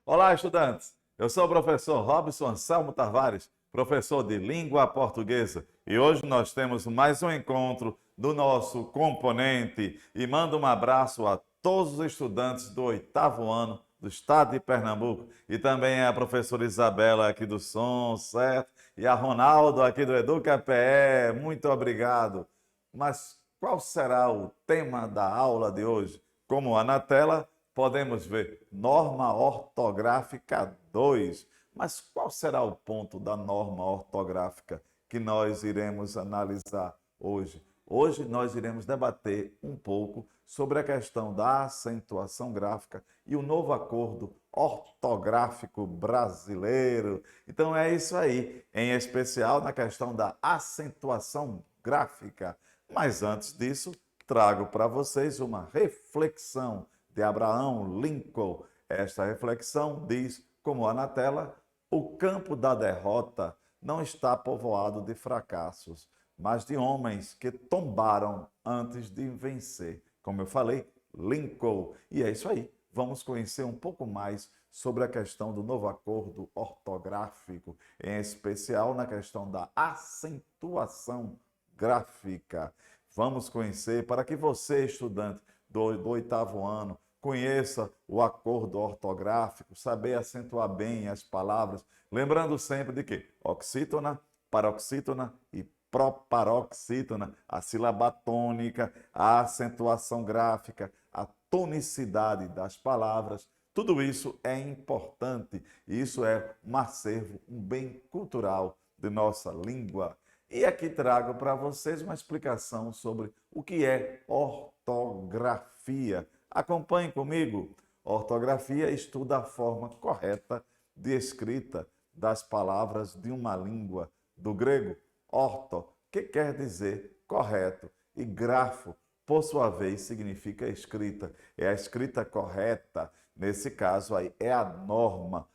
Olá, estudantes! Eu sou o professor Robson Anselmo Tavares, professor de língua portuguesa, e hoje nós temos mais um encontro do nosso componente e mando um abraço a todos os estudantes do 8º ano do estado de Pernambuco e também a professora Isabela aqui do Som, certo? E a Ronaldo aqui do Educa PE, muito obrigado. Mas qual será o tema da aula de hoje? Como há na tela, podemos ver norma ortográfica 2. Mas qual será o ponto da norma ortográfica que nós iremos analisar hoje? Hoje nós iremos debater um pouco sobre a questão da acentuação gráfica e o novo acordo ortográfico brasileiro. Então é isso aí, em especial na questão da acentuação gráfica. Mas antes disso, trago para vocês uma reflexão de Abraham Lincoln. Esta reflexão diz, como há na tela, o campo da derrota não está povoado de fracassos, mas de homens que tombaram antes de vencer. Como eu falei, Lincoln. E é isso aí. Vamos conhecer um pouco mais sobre a questão do novo acordo ortográfico, em especial na questão da acentuação gráfica. Vamos conhecer para que você, estudante do 8º ano, conheça o acordo ortográfico, saber acentuar bem as palavras, lembrando sempre de que oxítona, paroxítona e proparoxítona, a sílaba tônica, a acentuação gráfica, a tonicidade das palavras, tudo isso é importante. Isso é um acervo, um bem cultural de nossa língua. E aqui trago para vocês uma explicação sobre o que é ortografia. Acompanhe comigo. Ortografia estuda a forma correta de escrita das palavras de uma língua, do grego orto, que quer dizer correto, e grafo, por sua vez, significa escrita. É a escrita correta. Nesse caso aí, é a norma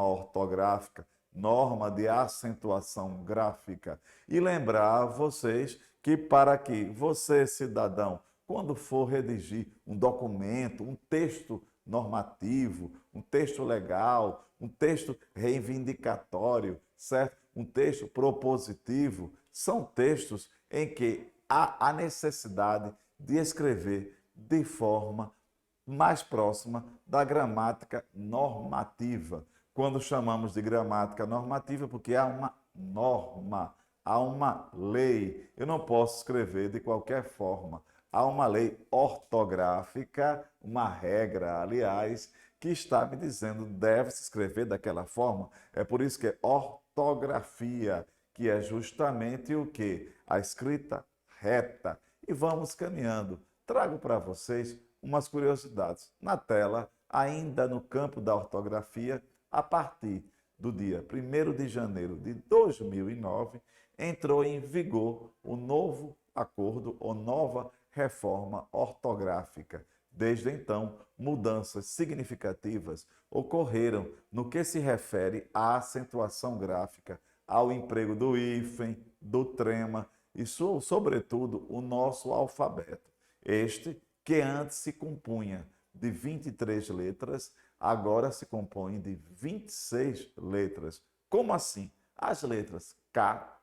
ortográfica, norma de acentuação gráfica. E lembrar a vocês que para que você, cidadão, quando for redigir um documento, um texto normativo, um texto legal, um texto reivindicatório, certo? Um texto propositivo, são textos em que há a necessidade de escrever de forma mais próxima da gramática normativa. Quando chamamos de gramática normativa, porque há uma norma, há uma lei. Eu não posso escrever de qualquer forma. Há uma lei ortográfica, uma regra, aliás, que está me dizendo deve-se escrever daquela forma. É por isso que é ortografia, que é justamente o que? A escrita reta. E vamos caminhando. Trago para vocês umas curiosidades. Na tela, ainda no campo da ortografia, a partir do dia 1º de janeiro de 2009, entrou em vigor o novo acordo ou nova reforma ortográfica. Desde então, mudanças significativas ocorreram no que se refere à acentuação gráfica, ao emprego do hífen, do trema e, sobretudo, o nosso alfabeto. Este, que antes se compunha de 23 letras, agora se compõe de 26 letras. Como assim? As letras K,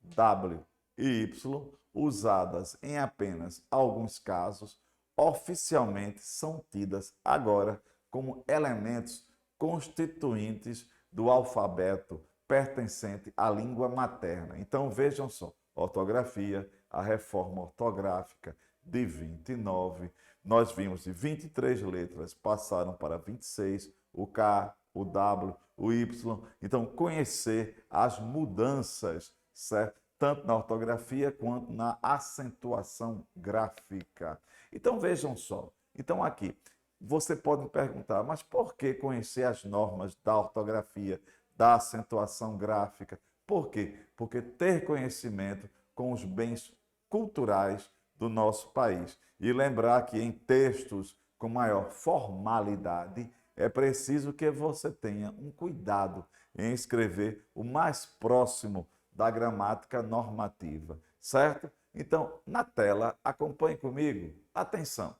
W e Y, usadas em apenas alguns casos, oficialmente são tidas agora como elementos constituintes do alfabeto pertencente à língua materna. Então vejam só, ortografia, a reforma ortográfica de 29, nós vimos de 23 letras passaram para 26, o K, o W, o Y. Então conhecer as mudanças, certo? Tanto na ortografia quanto na acentuação gráfica. Então vejam só. Então aqui, você pode me perguntar, mas por que conhecer as normas da ortografia, da acentuação gráfica? Por quê? Porque ter conhecimento com os bens culturais do nosso país. E lembrar que em textos com maior formalidade, é preciso que você tenha um cuidado em escrever o mais próximo da gramática normativa, certo? Então, na tela, acompanhe comigo. Atenção!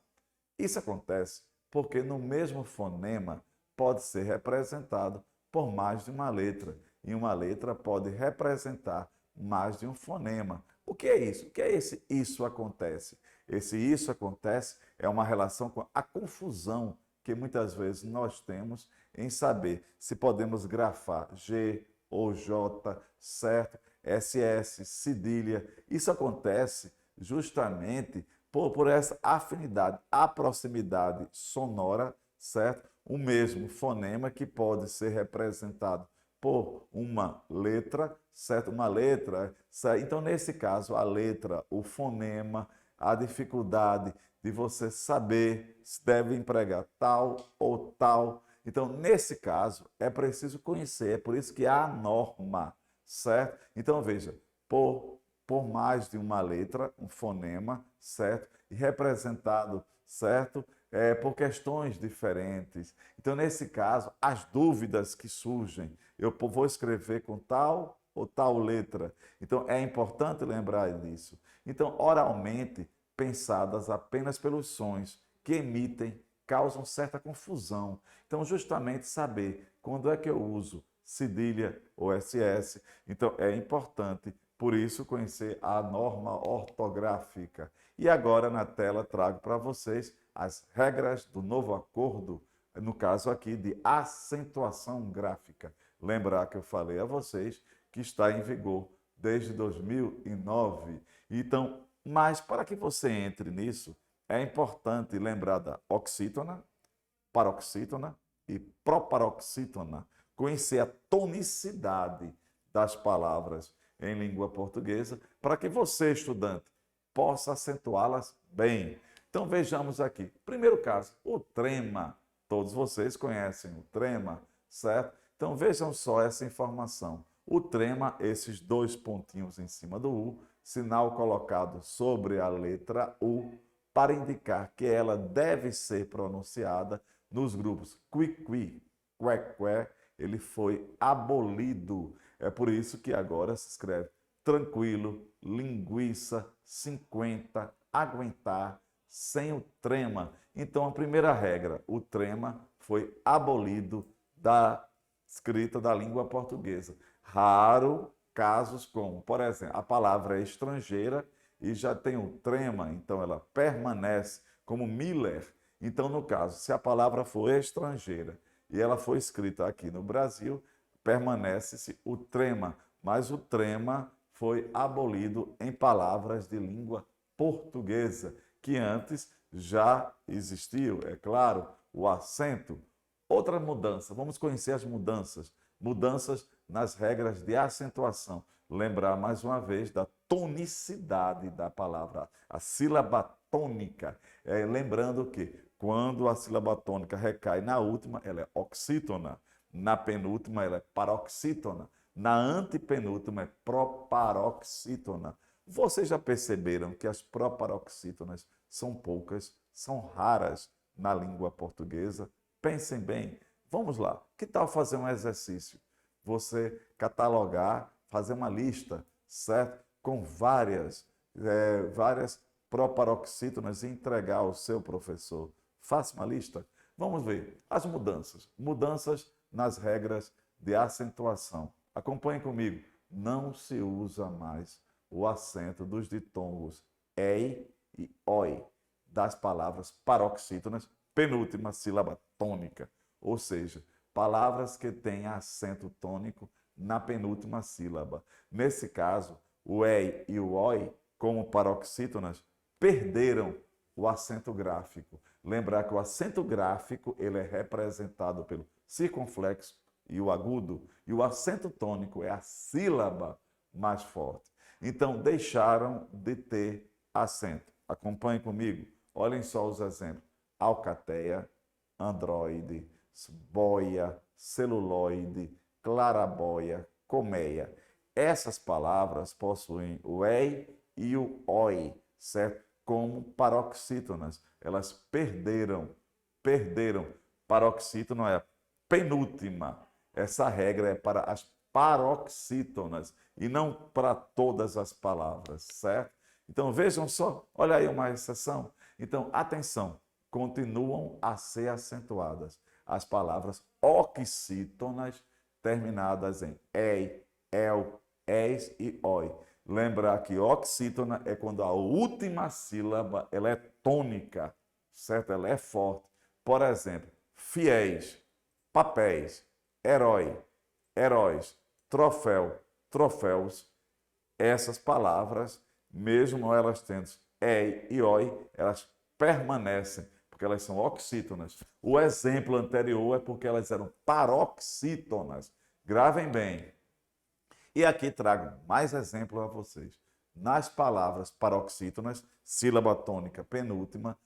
Isso acontece porque no mesmo fonema pode ser representado por mais de uma letra. E uma letra pode representar mais de um fonema. O que é isso? O que é esse isso acontece? Esse isso acontece é uma relação com a confusão que muitas vezes nós temos em saber se podemos grafar G ou J, certo? SS, cedilha. Isso acontece justamente por essa afinidade, a proximidade sonora, certo? O mesmo fonema que pode ser representado por uma letra, certo? Uma letra, certo? Então, nesse caso, a letra, o fonema, a dificuldade de você saber se deve empregar tal ou tal. Então, nesse caso, é preciso conhecer, é por isso que há a norma, certo? Então, veja, por mais de uma letra, um fonema, certo? E representado, certo? Por questões diferentes. Então, nesse caso, as dúvidas que surgem, eu vou escrever com tal ou tal letra. Então, é importante lembrar disso. Então, oralmente, pensadas apenas pelos sons que emitem, causam certa confusão. Então, justamente saber quando é que eu uso cedilha ou SS. Então, é importante, por isso, conhecer a norma ortográfica. E agora, na tela, trago para vocês as regras do novo acordo, no caso aqui de acentuação gráfica. Lembrar que eu falei a vocês que está em vigor desde 2009. Então, mas para que você entre nisso, é importante lembrar da oxítona, paroxítona e proparoxítona. Conhecer a tonicidade das palavras em língua portuguesa, para que você, estudante, possa acentuá-las bem. Então vejamos aqui. Primeiro caso, o trema. Todos vocês conhecem o trema, certo? Então vejam só essa informação. O trema, esses dois pontinhos em cima do U, sinal colocado sobre a letra U, para indicar que ela deve ser pronunciada nos grupos qui-qui, que-que, ele foi abolido. É por isso que agora se escreve tranquilo, linguiça, 50, aguentar, sem o trema. Então, a primeira regra, o trema foi abolido da escrita da língua portuguesa. Raro casos como, por exemplo, a palavra é estrangeira e já tem o trema, então ela permanece, como Miller. Então, no caso, se a palavra for estrangeira e ela foi escrita aqui no Brasil, permanece-se o trema, mas o trema foi abolido em palavras de língua portuguesa, que antes já existiu, é claro, o acento. Outra mudança, vamos conhecer as mudanças. Mudanças nas regras de acentuação. Lembrar mais uma vez da tonicidade da palavra, a sílaba tônica. Lembrando que quando a sílaba tônica recai na última, ela é oxítona. Na penúltima, ela é paroxítona. Na antepenúltima, é proparoxítona. Vocês já perceberam que as proparoxítonas são poucas, são raras na língua portuguesa? Pensem bem. Vamos lá. Que tal fazer um exercício? Você catalogar, fazer uma lista, certo? Com várias proparoxítonas e entregar ao seu professor. Faça uma lista. Vamos ver as mudanças. Mudanças nas regras de acentuação. Acompanhe comigo. Não se usa mais o acento dos ditongos ei e oi das palavras paroxítonas, penúltima sílaba tônica, ou seja, palavras que têm acento tônico na penúltima sílaba. Nesse caso, o ei e o oi, como paroxítonas, perderam o acento gráfico. Lembrar que o acento gráfico ele é representado pelo circunflexo e o agudo, e o acento tônico é a sílaba mais forte. Então, deixaram de ter acento. Acompanhe comigo. Olhem só os exemplos. Alcateia, androide, boia, celuloide, clarabóia, colmeia. Essas palavras possuem o ei e o oi, certo? Como paroxítonas. Elas perderam. Paroxítono é a penúltima. Essa regra é para as paroxítonas e não para todas as palavras, certo? Então vejam só, olha aí uma exceção. Então, atenção, continuam a ser acentuadas as palavras oxítonas terminadas em ei, el, es e oi. Lembrar que oxítona é quando a última sílaba ela é tônica, certo? Ela é forte. Por exemplo, fiéis, papéis, herói, heróis, troféu, troféus. Essas palavras, mesmo elas tendo ei e oi, elas permanecem, porque elas são oxítonas. O exemplo anterior é porque elas eram paroxítonas. Gravem bem. E aqui trago mais exemplo a vocês. Nas palavras paroxítonas, sílaba tônica penúltima,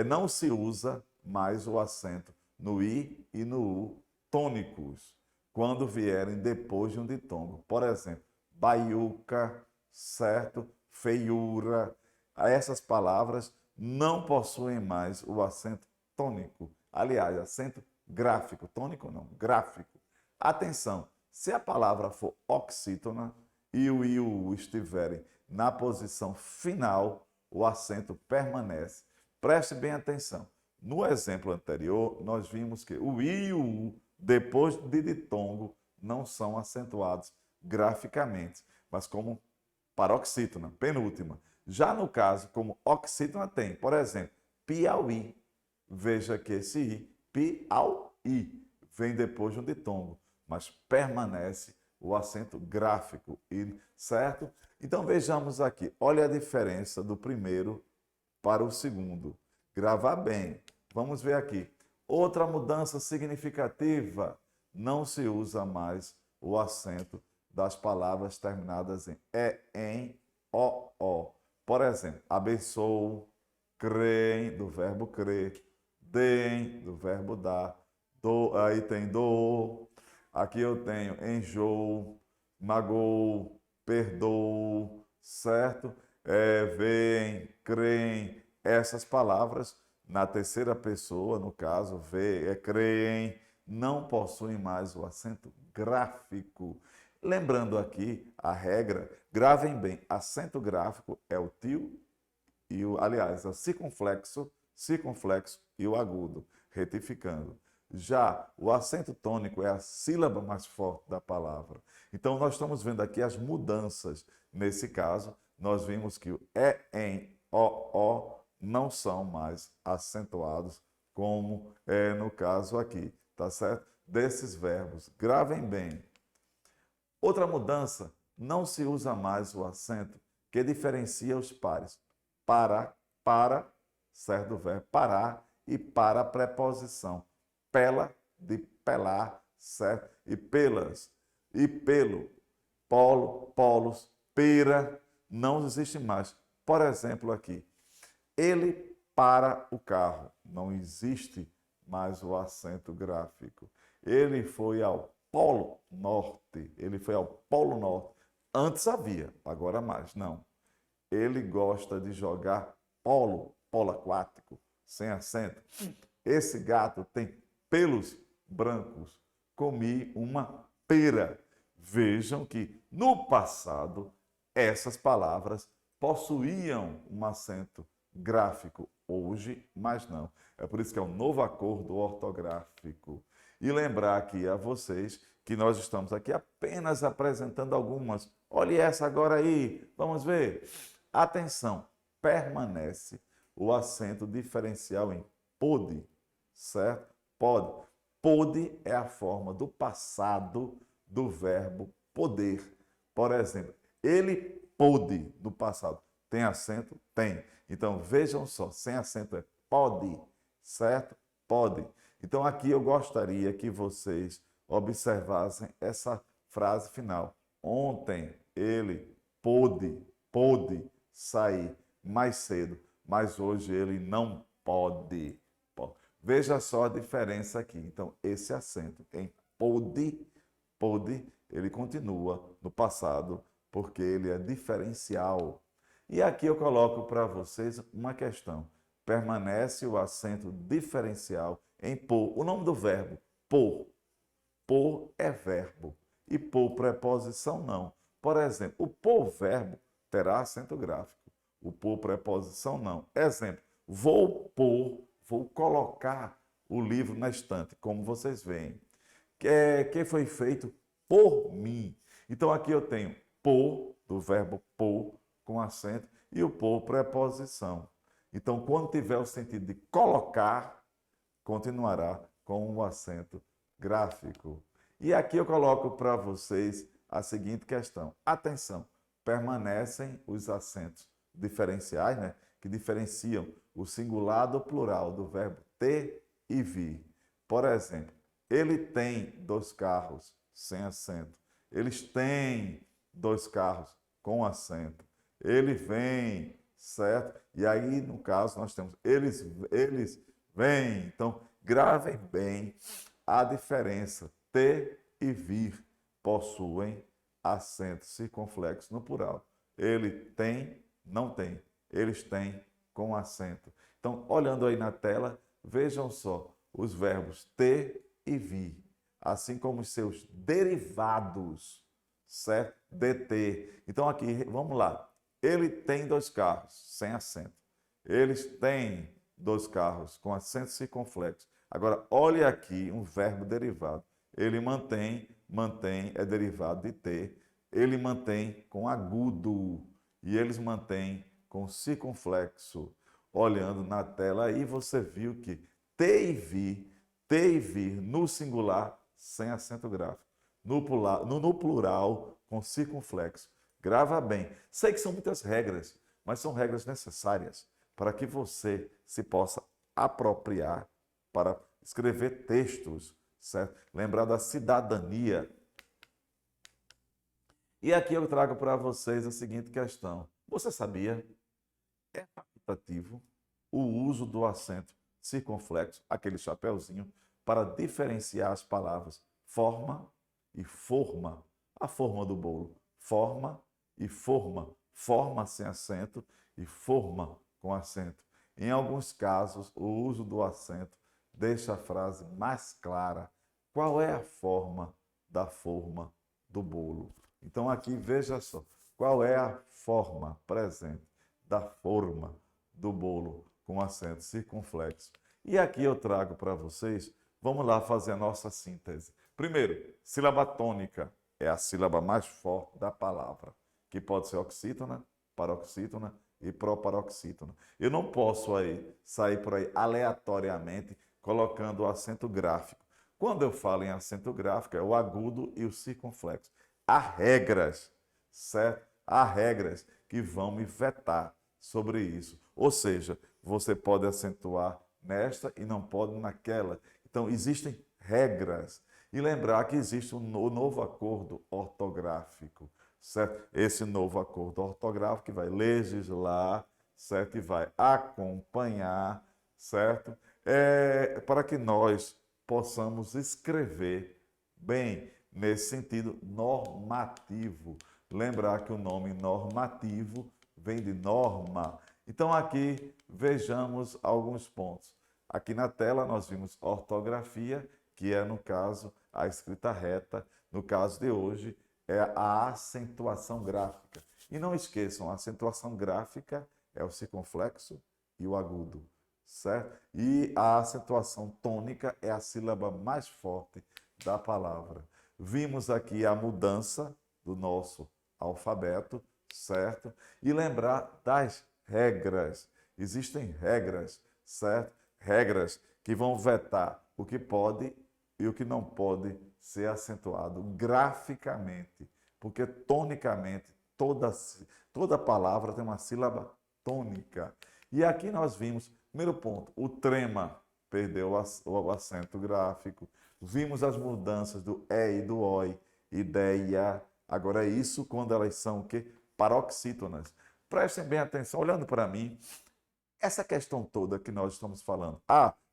não se usa mais o acento no i e no u tônicos, quando vierem depois de um ditongo. Por exemplo, baiuca, certo? Feiura. Essas palavras não possuem mais o acento tônico. Aliás, acento gráfico. Tônico não, gráfico. Atenção, se a palavra for oxítona e o i e o u estiverem na posição final, o acento permanece. Preste bem atenção. No exemplo anterior, nós vimos que o i e o u, depois de ditongo, não são acentuados graficamente, mas como paroxítona, penúltima. Já no caso, como oxítona tem, por exemplo, Piauí. Veja que esse i, Piauí, vem depois de um ditongo, mas permanece o acento gráfico, certo? Então vejamos aqui, olha a diferença do primeiro para o segundo. Gravar bem. Vamos ver aqui. Outra mudança significativa, não se usa mais o acento das palavras terminadas em e, em, o. Por exemplo, abençoo, creem, do verbo crer, deem, do verbo dar, aí tem dou, aqui eu tenho enjoo, magoo, perdoo, certo? Veem, creem, essas palavras na terceira pessoa, no caso, creem, não possuem mais o acento gráfico. Lembrando aqui a regra, gravem bem, acento gráfico é o tio e aliás, é o circunflexo e o agudo, retificando. Já o acento tônico é a sílaba mais forte da palavra. Então, nós estamos vendo aqui as mudanças. Nesse caso, nós vimos que o e, em, o não são mais acentuados, como é no caso aqui, tá certo? Desses verbos. Gravem bem. Outra mudança, não se usa mais o acento que diferencia os pares. Para, certo? Do verbo parar e para a preposição. Pela, de pelar, certo? E pelas, e pelo, polo, polos, pera, não existe mais. Por exemplo, aqui, ele para o carro, não existe mais o acento gráfico. Ele foi ao Polo Norte, ele foi ao Polo Norte. Antes havia, agora mais, não. Ele gosta de jogar polo aquático, sem acento. Esse gato tem pelos brancos. Comi uma pera. Vejam que no passado essas palavras possuíam um acento gráfico. Hoje, mais não. É por isso que é um novo acordo ortográfico. E lembrar aqui a vocês que nós estamos aqui apenas apresentando algumas. Olhe essa agora aí, vamos ver. Atenção, permanece o acento diferencial em pôde, certo? Pode. Pôde é a forma do passado do verbo poder. Por exemplo, ele pôde no passado. Tem acento? Tem. Então vejam só, sem acento é pode, certo? Pode. Então aqui eu gostaria que vocês observassem essa frase final. Ontem ele pôde sair mais cedo, mas hoje ele não pode. Veja só a diferença aqui. Então, esse acento em pôde, ele continua no passado, porque ele é diferencial. E aqui eu coloco para vocês uma questão. Permanece o acento diferencial em pôr. O nome do verbo, pôr. Pôr é verbo. E pôr preposição não. Por exemplo, o pôr verbo terá acento gráfico. O pôr preposição não. Exemplo, vou pôr, vou colocar o livro na estante, como vocês veem. Que foi feito por mim. Então aqui eu tenho por, do verbo por, com acento, e o por preposição. Então, quando tiver o sentido de colocar, continuará com o acento gráfico. E aqui eu coloco para vocês a seguinte questão. Atenção, permanecem os acentos diferenciais, né, que diferenciam o singular do plural do verbo ter e vir. Por exemplo, ele tem 2 carros sem acento. Eles têm 2 carros com acento. Ele vem, certo? E aí, no caso, nós temos eles vêm. Então, gravem bem a diferença. Ter e vir possuem acento circunflexo no plural. Ele tem, não tem. Eles têm com acento. Então, olhando aí na tela, vejam só os verbos ter e vir, assim como os seus derivados, certo? De ter. Então, aqui, vamos lá. Ele tem 2 carros sem acento. Eles têm 2 carros com acento circunflexo. Agora, olhe aqui um verbo derivado. Ele mantém é derivado de ter. Ele mantém com agudo e eles mantêm com circunflexo. Olhando na tela aí, você viu que ter e vir no singular sem acento gráfico. No plural com circunflexo. Grava bem. Sei que são muitas regras, mas são regras necessárias para que você se possa apropriar para escrever textos, certo? Lembrar da cidadania. E aqui eu trago para vocês a seguinte questão. Você sabia? É facultativo o uso do acento circunflexo, aquele chapeuzinho, para diferenciar as palavras forma e forma. A forma do bolo. Forma e forma. Forma sem acento e forma com acento. Em alguns casos, o uso do acento deixa a frase mais clara. Qual é a forma da forma do bolo? Então aqui veja só, qual é a forma presente da forma do bolo com acento circunflexo? E aqui eu trago para vocês, vamos lá fazer a nossa síntese. Primeiro, sílaba tônica é a sílaba mais forte da palavra, que pode ser oxítona, paroxítona e proparoxítona. Eu não posso aí sair por aí aleatoriamente colocando o acento gráfico. Quando eu falo em acento gráfico, é o agudo e o circunflexo. Há regras, certo? Há regras que vão me vetar sobre isso. Ou seja, você pode acentuar nesta e não pode naquela. Então, existem regras. E lembrar que existe o novo acordo ortográfico, certo? Esse novo acordo ortográfico que vai legislar, certo? E vai acompanhar, certo? Para que nós possamos escrever bem, nesse sentido normativo. Lembrar que o nome normativo vem de norma. Então, aqui vejamos alguns pontos. Aqui na tela nós vimos ortografia, que é, no caso, a escrita reta. No caso de hoje, é a acentuação gráfica. E não esqueçam, a acentuação gráfica é o circunflexo e o agudo, certo? E a acentuação tônica é a sílaba mais forte da palavra. Vimos aqui a mudança do nosso alfabeto, certo? E lembrar das regras. Existem regras, certo? Regras que vão vetar o que pode e o que não pode ser acentuado graficamente, porque tonicamente toda palavra tem uma sílaba tônica. E aqui nós vimos, primeiro ponto, o trema perdeu o acento gráfico. Vimos as mudanças do e e do oi, ideia. Agora, isso quando elas são o quê? Paroxítonas. Prestem bem atenção, olhando para mim, essa questão toda que nós estamos falando.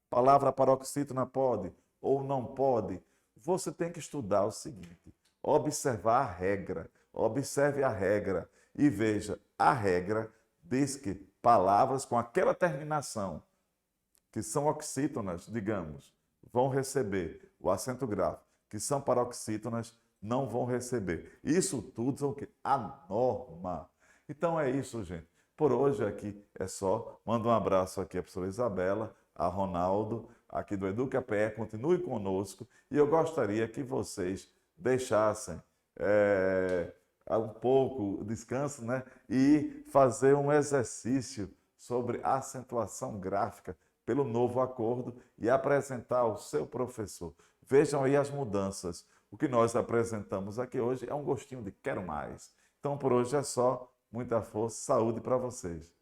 Palavra paroxítona pode ou não pode? Você tem que estudar o seguinte, observar a regra. Observe a regra e veja, a regra diz que palavras com aquela terminação, que são oxítonas, digamos, vão receber o acento gráfico, que são paroxítonas, não vão receber. Isso tudo são o quê? A norma. Então é isso, gente. Por hoje aqui é só. Manda um abraço aqui à professora Isabela, a Ronaldo, aqui do EducaPE. Continue conosco e eu gostaria que vocês deixassem um pouco descanso, né? E fazer um exercício sobre acentuação gráfica pelo novo acordo e apresentar ao seu professor. Vejam aí as mudanças. O que nós apresentamos aqui hoje é um gostinho de quero mais. Então, por hoje é só. Muita força, saúde para vocês.